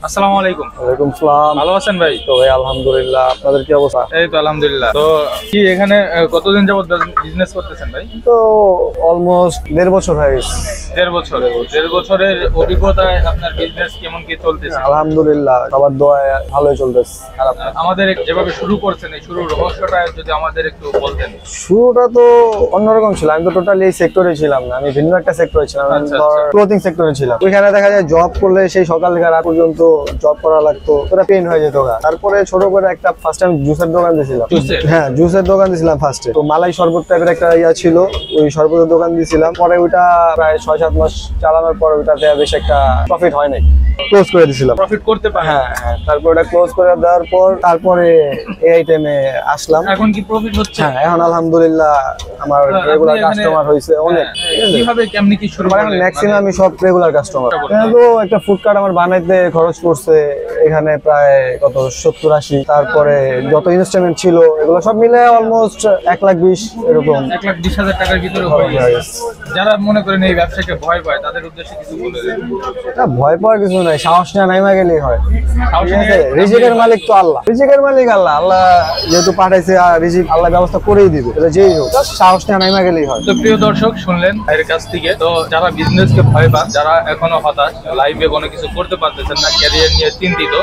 আসসালামু আলাইকুম। ওয়ালাইকুম সালাম। ভালো আছেন ভাই? তো ভাই আলহামদুলিল্লাহ, আপনাদের কি অবস্থা? এই তো আলহামদুলিল্লাহ। তো কি এখানে কতদিন যাবত বিজনেস করতেছেন ভাই? তো অলমোস্ট 1.5 বছর হয়ে গেছে। 1.5 বছর। 1.5 বছরের অভিজ্ঞতায় আপনার বিজনেস কেমন কি চলতেছে? আলহামদুলিল্লাহ, সবার দোয়ায় ভালোই চলতেছে। আর আমাদের যেভাবে শুরু করছেন, এই শুরুর রহস্যটা যদি আমাদের একটু বলতেন। শুরুটা তো অন্যরকম ছিল। আমি তো টোটালি এই সেক্টরে ছিলাম না, আমি ভিন্ন একটা সেক্টরে ছিলাম। ক্লোথিং সেক্টরে ছিলাম। ওইখানে দেখা যায় জব করলে সেই সকাল থেকে রাত পর্যন্ত জব করা লাগতো, ওটা পেন হয়ে যেত। তারপরে ছোট করে একটা ফার্স্ট টাইম জুসের দোকান দিয়েছিলাম। হ্যাঁ, জুসের দোকান দিয়েছিলাম ফার্স্টে। তো মালাই শরবত টাইপের একটা ইয়া ছিল, ওই শরবতের দোকান দিয়েছিলাম। পরে ওইটা প্রায় 6-7 মাস চালানোর পর ওইটাতে বেশ একটা প্রফিট হয় নাই, ক্লোজ করে দিয়েছিলাম। প্রফিট করতে পারে? হ্যাঁ হ্যাঁ। তারপর ওটা ক্লোজ করে দেওয়ার পর তারপরে এই আইটেমে আসলাম। এখন কি প্রফিট হচ্ছে? হ্যাঁ, এখন আলহামদুলিল্লাহ আমার রেগুলার কাস্টমার হয়েছে অনেক। কিভাবে কেমনি কি শুরু করলেন? ম্যাক্সিমাম আমি সব রেগুলার কাস্টমার। তো একটা ফুড কার্ট আমার বানাইতে খরচ পড়ছে এখানে প্রায় কত 70-80। তারপরে যত ইনস্ট্রুমেন্ট ছিল এগুলো সব মিলে অলমোস্ট 1,20,000 এরকম। 1,20,000 টাকার ভিতরে হয়ে গেছে। যারা মনে করেন এই ব্যবসাকে ভয় পায় তাদের উদ্দেশ্যে কিছু বলে দেন। না, ভয় পাওয়ার কিছু নাই, সাহস নিয়ে নাইমা গেলেই হয়। রিজিকের মালিক তো আল্লাহ, রিজিকের মালিক আল্লাহ। আল্লাহ যেহেতু পাঠাইছে, আর রিজিক আল্লাহ ব্যবস্থা করেই দিবে, এটা যেই হোক, সাহস নিয়ে নাইমা গেলেই হয়। তো প্রিয় দর্শক, শুনলেন ভাইয়ের কাছ থেকে। তো যারা বিজনেসকে ভয় পান, যারা এখনো হতাশ, লাইফে কোনো কিছু করতে পারতেছেন না, ক্যারিয়ার নিয়ে চিন্তিত,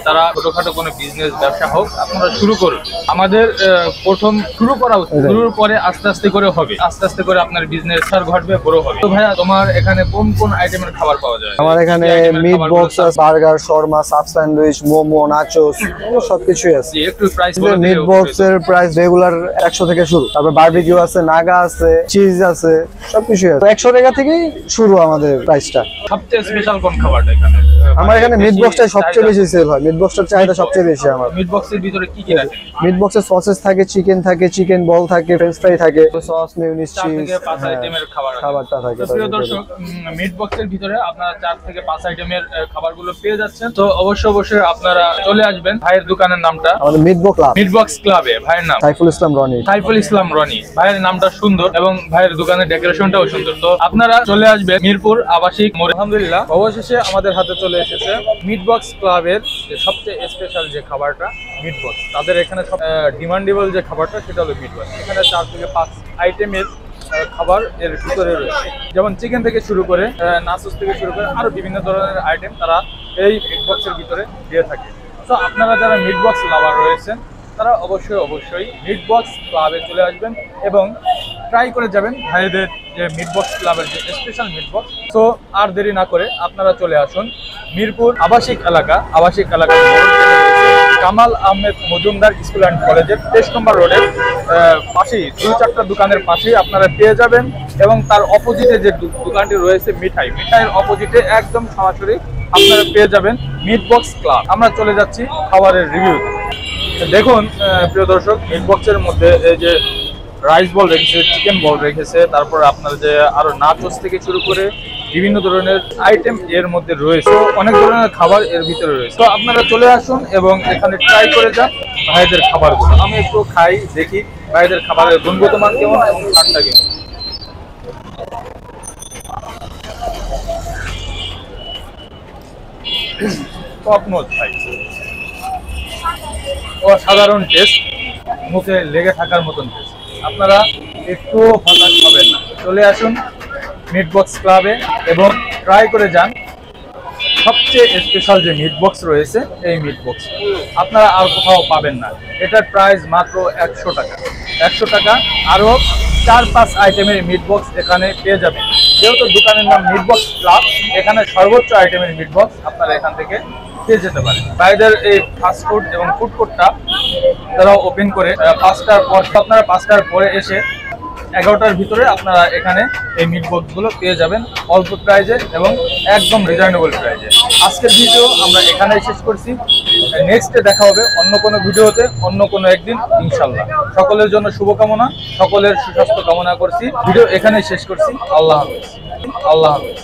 তারা ছোটখাটো কোনো বিজনেস ব্যবসা হোক আপনারা শুরু করুন। আমাদের প্রথম শুরু করা উচিত, শুরুর পরে আস্তে আস্তে করে হবে, আস্তে আস্তে করে আপনার বিজনেস সার ঘটবে, বড় হবে। তো ভাইয়া, তোমার এখানে কোন কোন আইটেমের খাবার পাওয়া যায়? আমার এখানে meat box, burger, Sharma, sub sandwich, momo, nachos, সবকিছুই আছে। একটু প্রাইস বলে দিলে। মিট বক্স এর প্রাইস রেগুলার 100 থেকে শুরু। তারপর বারবিকিউ আছে, নাগা আছে, চিজ আছে, সবকিছুই আছে। 100 টাকা থেকেই শুরু আমাদের প্রাইসটা। সবচেয়ে স্পেশাল কোন খাবারটা এখানে? আমার এখানে মিট বক্সটাই সবচেয়ে বেশি সেল হয়। মিট বক্সটার চাহিদা সবচেয়ে বেশি আমার। মিট বক্সের ভিতরে কি কি রাখেন? মিট বক্সে সসেস থাকে, চিকেন থাকে, চিকেন বল থাকে, ফ্রেঞ্চ ফ্রাই থাকে, সস, মিউনিস, 4 চিজ, থেকে 5 আইটেমের খাবারটা থাকে। প্রিয় দর্শক, মিট বক্সের ভিতরে আপনারা 4 থেকে 5 আইটেমের খাবারগুলো পেয়ে যাচ্ছেন। তো অবশ্যই আপনারা চলে আসবেন। ভাইয়ের দোকানের নামটা? আমাদের meat box club. Meat box ক্লাবে ভাইয়ের নাম সাইফুল ইসলাম রনি। সাইফুল ইসলাম রনি। ভাইয়ের নামটা সুন্দর এবং ভাইয়ের দোকানের ডেকোরেশনটাও সুন্দর। তো আপনারা চলে আসবেন মিরপুর আবাসিক মোড়ে। আলহামদুলিল্লাহ, অবশেষে আমাদের হাতে চলে এসেছে মিট বক্স ক্লাবের সবচেয়ে স্পেশাল যে খাবারটা, মিট বক্স। তাদের এখানে সব ডিমান্ডেবল যে খাবারটা, সেটা হলো মিট বক্স। এখানে 4 থেকে 5 আইটেমের খাবার এর ভিতরে রয়েছে, যেমন চিকেন থেকে শুরু করে নাচোস থেকে শুরু করে আরো বিভিন্ন ধরনের আইটেম তারা এই মিট বক্সের ভিতরে দিয়ে থাকে। তো আপনারা যারা মিট বক্স লাভার রয়েছেন, তারা অবশ্যই মিট বক্স ক্লাবে চলে আসবেন এবং ট্রাই করে যাবেন ভাইদের যে মিট বক্স ক্লাবের যে স্পেশাল মিট বক্স। তো আর দেরি না করে আপনারা চলে আসুন মিরপুর আবাসিক এলাকা কামাল আহমেদ মজুমদার স্কুল অ্যান্ড কলেজের 23 নম্বর রোডের পাশেই 2-4টা দোকানের পাশেই আপনারা পেয়ে যাবেন। এবং তার অপোজিটে যে দোকানটি রয়েছে মিঠাইয়ের অপোজিটে একদম সরাসরি আপনারা পেয়ে যাবেন মিট বক্স ক্লাব। আমরা চলে যাচ্ছি খাবারের রিভিউ। দেখুন প্রিয় দর্শক, মিট বক্সের মধ্যে এই যে রাইস বল রেখেছে, চিকেন বল রেখেছে, তারপর আপনার যে আরো নাচোস থেকে শুরু করে বিভিন্ন ধরনের আইটেম এর মধ্যে রয়েছে। অনেক ধরনের খাবার এর ভিতরে রয়েছে। তো আপনারা চলে আসুন এবং এখানে ট্রাই করে যান ভাইদের খাবারগুলো। আমি একটু খাই, দেখি ভাইদের খাবারের গুণগত মান কেমন এবং স্বাদটা কেমন। টপ নোট ভাই, অসাধারণ টেস্ট, মুখে লেগে থাকার মতন টেস্ট। আপনারা একটু হতাশ হবেন না, চলে আসুন মিট বক্স ক্লাবে এবং ট্রাই করে যান সবচেয়ে স্পেশাল যে মিট বক্স রয়েছে। এই মিট বক্স আপনারা আর কোথাও পাবেন না। এটার প্রাইস মাত্র 100 টাকা। 100 টাকা আরও 4-5 আইটেমের মিট বক্স এখানে পেয়ে যাবেন। যেহেতু দোকানের নাম মিট বক্স ক্লাব, এখানে সর্বোচ্চ আইটেমের মিট বক্স আপনারা এখান থেকে পেয়ে যেতে পারেন। ভাইদের এই ফাস্টফুড এবং ফুড কোর্টটা তারা ওপেন করে 5টার পর, আপনারা 5টার পরে এসে 11টার ভিতরে আপনারা এখানে এই মিট বক্সগুলো পেয়ে যাবেন অল্প প্রাইজে এবং একদম রিজনেবল প্রাইজে। আজকের ভিডিও আমরা এখানেই শেষ করছি। নেক্সটে দেখা হবে অন্য কোনো ভিডিওতে, অন্য কোনো একদিন ইনশাল্লাহ। সকলের জন্য শুভকামনা, সকলের সুস্বাস্থ্য কামনা করছি। ভিডিও এখানেই শেষ করছি। আল্লাহ হাফেজ।